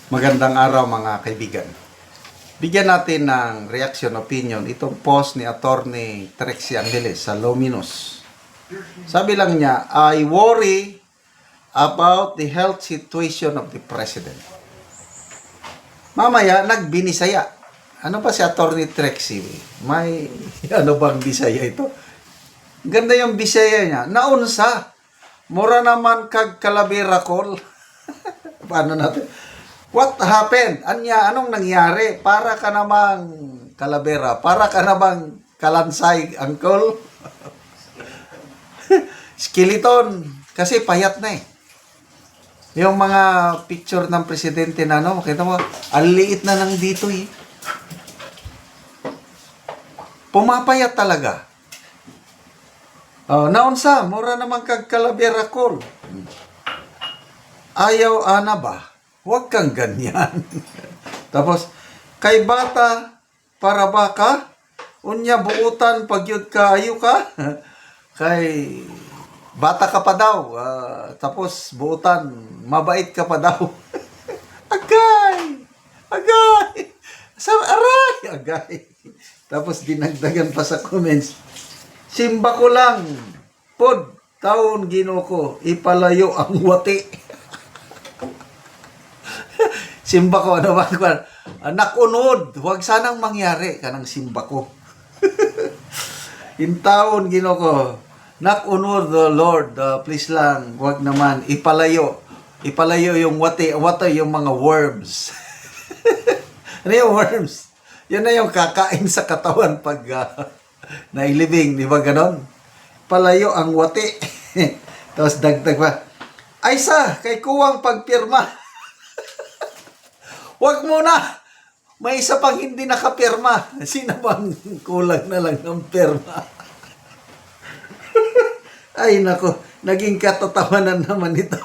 Magandang araw mga kaibigan. Bigyan natin ng reaction opinion itong post ni Attorney Trixie Angeles sa Luminous. Sabi lang niya, I worry about the health situation of the President. Mamaya, nagbinisaya. Ano pa si Attorney Trixie? May ano bang bisaya ito? Ganda yung bisaya niya. Naunsa. Mura naman kag Calavera call. Paano natin? What happened? Anong nangyari? Para ka namang Calavera. Para ka namang Kalansay, uncle. Skeleton. Kasi payat na eh. Yung mga picture ng presidente na makita mo, ang liit na nang dito eh. Pumapayat talaga. Naunsa, mura naman kag Calavera call. Ayaw ana ba? Huwag kang ganyan. Tapos, kay bata, para ba ka? Unya buutan, pagyud ka, ayo ka? Kay bata ka pa daw. Tapos, buutan, mabait ka pa daw. Agay! Agay! Aray! Agay! Tapos, dinagdagan pa sa comments. Simba ko lang. Pod, taon ginoko, ipalayo ang wati. Simba ko, ano ba? Nakunod. Huwag sanang mangyari kanang simba ko. In taon, ginoko, nakunod, the Lord, please lang, huwag naman, ipalayo. Ipalayo yung wati, yung mga worms. Ano yung worms? Yan na yung kakain sa katawan pag nailibing, di ba ganon? Palayo ang wati. Tapos dagdag pa, ay kay kuwang pagpirma. Huwag mo na! May isa pang hindi nakapirma. Sino bang kulang na lang ng pirma? Ay, nako. Naging katatawanan naman ito.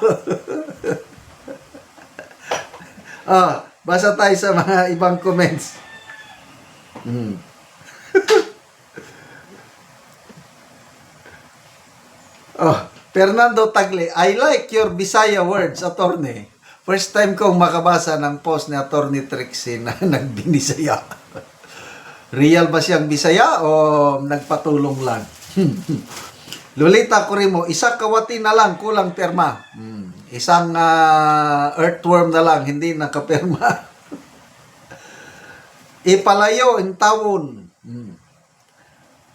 Basa tayo sa mga ibang comments. Fernando Tagle, I like your Bisaya words, attorney. First time kong makabasa ng post ni Attorney Trixie na nagbinisaya. Real ba siyang Bisaya o nagpatulong lang? Lolita Corimo, isa kawati na lang, kulang perma. Isang earthworm na lang, hindi nakapirma. Ipalayo in tawon.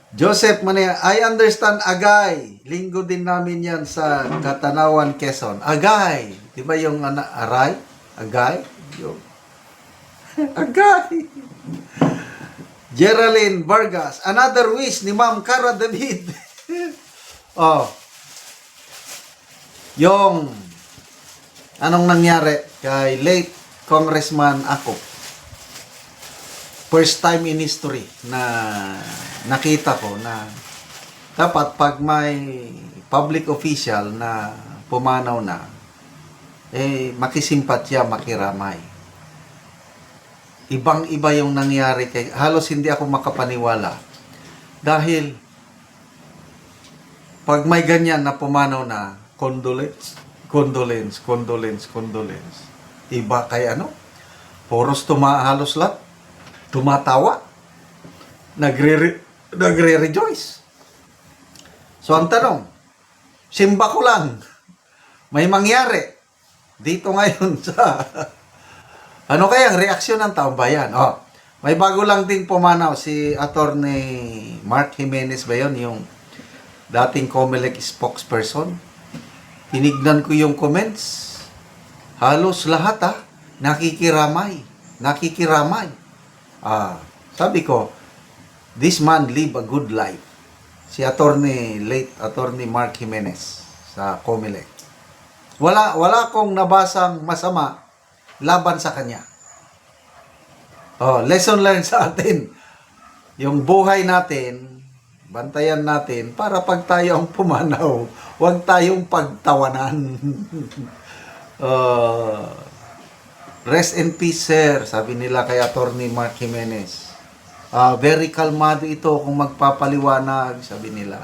Joseph Mania, I understand agay. Linggo din namin yan sa Katanawan, Quezon. Agay. Di ba yung aray? Agay? Yung agay. Geraldine Vargas, another wish ni Ma'am Cara David. Yung anong nangyari kay late Congressman Ako. First time in history na nakita ko na dapat pag may public official na pumanaw na, makisimpatya, makiramay. Ibang-iba yung nangyari kay halos hindi ako makapaniwala. Dahil pag may ganyan na pumanaw na, condolence. Iba kay Poros halos lahat tumatawa, nagre-rejoice. So ang tanong, simba ko lang, may mangyari dito ngayon sa ano kaya ang reaksyon ng taong bayan? May bago lang ding pumanaw si Attorney Mark Jimenez ba yun, yung dating COMELEC spokesperson. Tinignan ko yung comments, halos lahat nakikiramay. Sabi ko, this man live a good life. Si late Attorney Mark Jimenez sa COMELEC. Wala akong nabasang masama laban sa kanya. Lesson learned sa atin. Yung buhay natin, bantayan natin para pag tayo ang pumanaw, huwag tayong pagtawanan. Rest in peace, sir, sabi nila kay Attorney Mark Jimenez. Very kalmado ito kung magpapaliwanag, sabi nila.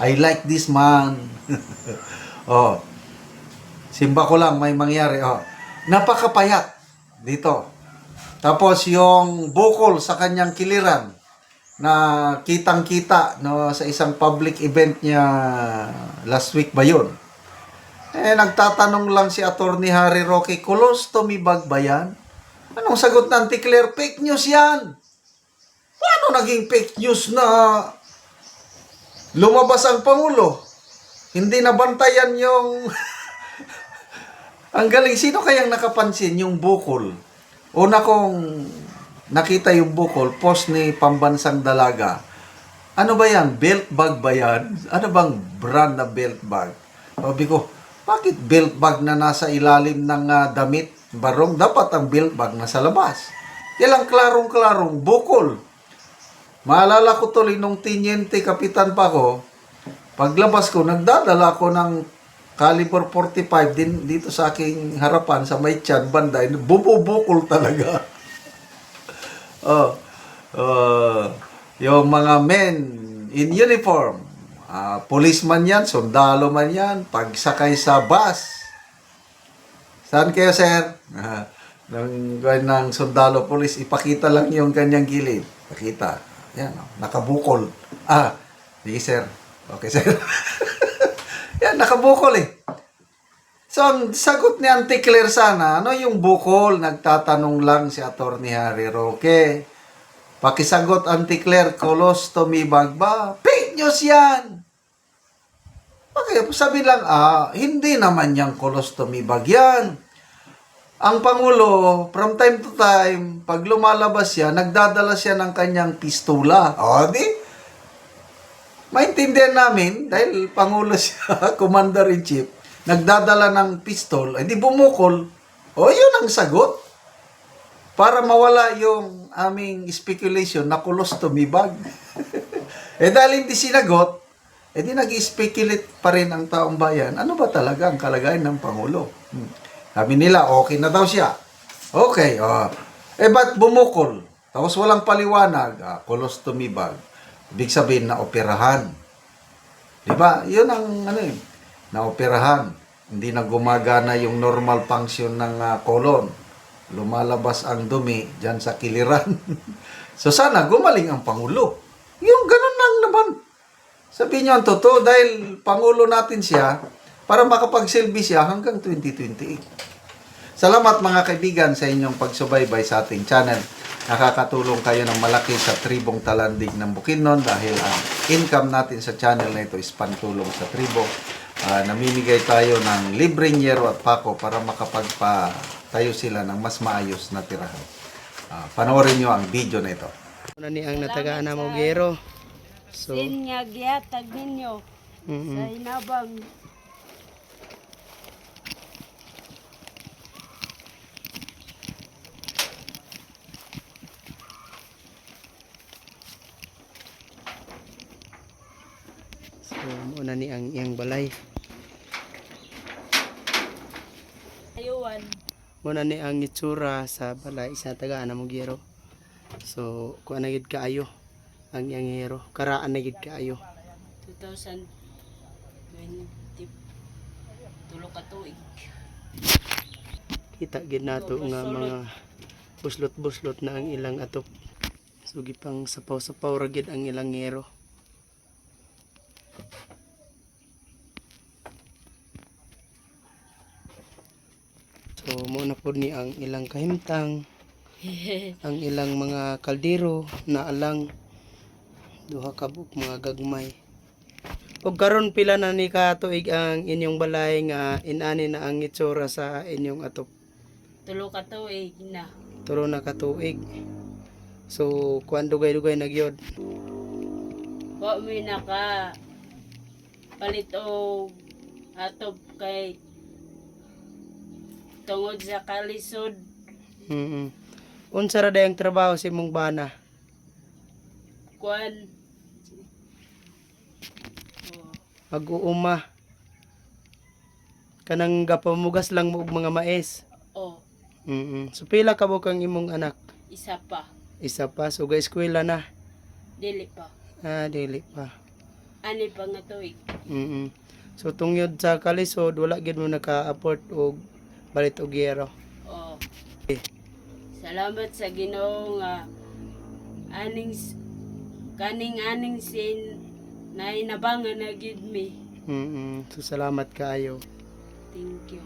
I like this man. Simba ko lang, may mangyari. Napakapayat. dito. Tapos yung bukol sa kanyang kiliran na kitang-kita no, sa isang public event niya last week ba yun? Nagtatanong lang si Attorney Harry Roque, colostomy bag ba yan? Anong sagot ng Anti-Claire? Fake news yan! Paano naging fake news na lumabas ang Pangulo? Hindi nabantayan yung... Ang galing, sino kayang nakapansin yung bukol? Una kong nakita yung bukol, post ni Pambansang Dalaga. Ano ba yan? Belt bag ba yan? Ano bang brand na belt bag? Sabi ko, bakit belt bag na nasa ilalim ng damit? Barong, dapat ang belt bag nasa labas. Kailang klarong-klarong bukol. Maalala ko tuloy nung tiniente kapitan pa ko, paglabas ko, nagdadala ko ng caliber 45 din dito sa aking harapan sa may tiyan, banday, bubukol talaga. Yung mga men in uniform, policeman yan, sundalo man yan, pagsakay sa bus. Saan kayo, sir? Ng sundalo police, ipakita lang yung kanyang gilid. Pakita. Yan, nakabukol. Sige, sir. Okay, sir. Yan, nakabukol eh. So, ang sagot ni Auntie Claire sana, ano yung bukol? Nagtatanong lang si Attorney Harry Roque. Pakisagot, Auntie Claire, colostomy bag ba? Fake news yan! Okay, sabi lang, hindi naman yung colostomy bag yan. Ang Pangulo, from time to time, pag lumalabas siya, nagdadala siya ng kanyang pistola. Di? Maintindihan namin, dahil Pangulo siya, Commander-in-Chief, nagdadala ng pistol, di bumukol. Yun ang sagot. Para mawala yung aming speculation na colostomy bag. Dahil hindi sinagot, di nag-speculate pa rin ang taong bayan. Ano ba talaga ang kalagayan ng Pangulo? Sabi nila, okay na daw siya. Okay, ba't bumukol? Tapos walang paliwanag, colostomy bag. Ibig sabihin na operahan. Di ba? Yun ang na operahan. Hindi na gumagana yung normal function ng colon. Lumalabas ang dumi dyan sa kiliran. So sana gumaling ang Pangulo. Yung ganun lang naman. Sabihin nyo ang totoo dahil Pangulo natin siya para makapagsilbi siya hanggang 2028. Salamat mga kaibigan sa inyong pagsubaybay sa ating channel. Nakakatulong kayo ng malaki sa tribong Talandig ng Bukidnon dahil ang income natin sa channel na ito is pantulong sa tribo. Namimigay tayo ng libreng yero at pako para makapagpatayo sila ng mas maayos na tirahan. Panoorin nyo ang video na ito. Ano ni ang natagaan na mo gero? So, Sinya gihatag ninyo sa hinabang. muna ni ang iyang balay. Ayuwan. Muna ni ang itsura sa balay sa tagaan na mo gero. So, kung anagid kaayo ang iyang gero, karaan na gid kaayo. 2020 tulo ka tuig. Kita gid nato nga mga buslot-buslot na ang ilang atop. So, gipang sapaw-sapaw ra gid ang ilang gero. So, muna po ni ang ilang kahimtang, ang ilang mga kaldero na alang duha ka buk mga gagmay. Ug karon pila na ni katuig ang inyong balay nga inani na ang itsura sa inyong atop? Tulo ka tuig na. Tulo na katuig. So, kuan dugay-dugay na gyud. Wa mi naka palit og atop kay tungod sa kalisod. Unsa ra day ang trabaho sa imong bana? Kuan. Mag-uuma. Kanang gapamugas lang mo og mga mais. Oh, So pila ka kang imong anak? isa pa. Isa pa, so ga eskwela na. Dili pa. Dili pa. Ani pa nga tuig. So tungod sa kalisod wala gid mo naka-afford og balit og gero. Oh, Salamat sa Ginoo nga kaning sin na inabangan na gid mi. So salamat kaayo. Thank you.